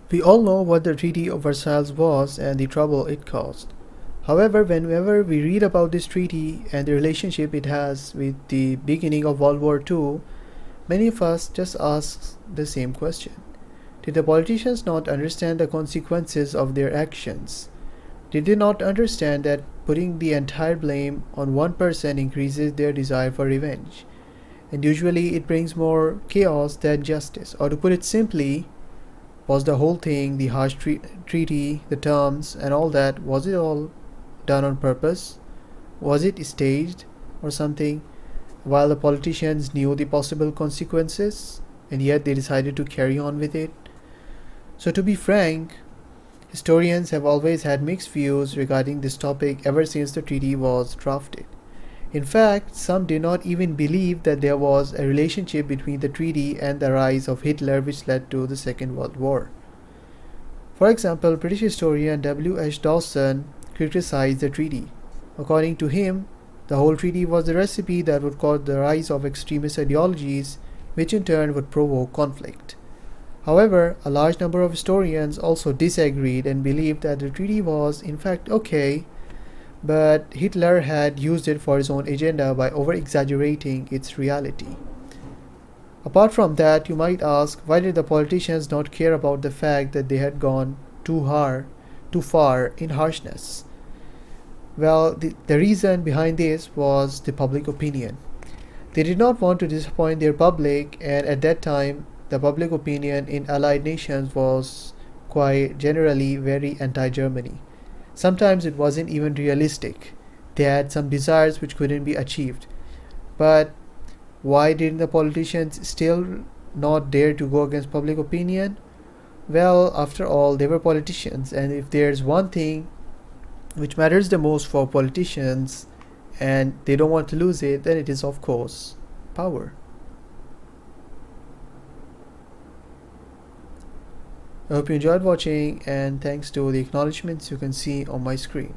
We all know what the Treaty of Versailles was and the trouble it caused. However, whenever we read about this treaty and the relationship it has with the beginning of World War II, many of us just ask the same question. Did the politicians not understand the consequences of their actions? Did they not understand that putting the entire blame on one person increases their desire for revenge? And usually it brings more chaos than justice. Or to put it simply, was the whole thing, the harsh treaty, the terms, and all that, was it all done on purpose? Was it staged or something? While the politicians knew the possible consequences, and yet they decided to carry on with it? So, to be frank, historians have always had mixed views regarding this topic ever since the treaty was drafted. In fact, some did not even believe that there was a relationship between the treaty and the rise of Hitler, which led to the Second World War. For example, British historian W. H. Dawson criticized the treaty. According to him, the whole treaty was a recipe that would cause the rise of extremist ideologies, which in turn would provoke conflict. However, a large number of historians also disagreed and believed that the treaty was in fact okay, but Hitler had used it for his own agenda by over-exaggerating its reality. Apart from that, you might ask, why did the politicians not care about the fact that they had gone too far in harshness? Well, the reason behind this was the public opinion. They did not want to disappoint their public, and at that time, the public opinion in Allied nations was quite generally very anti-Germany. Sometimes it wasn't even realistic. They had some desires which couldn't be achieved. But why didn't the politicians still not dare to go against public opinion? Well, after all, they were politicians, and if there's one thing which matters the most for politicians and they don't want to lose it, then it is, of course, power. I hope you enjoyed watching, and thanks to the acknowledgements you can see on my screen.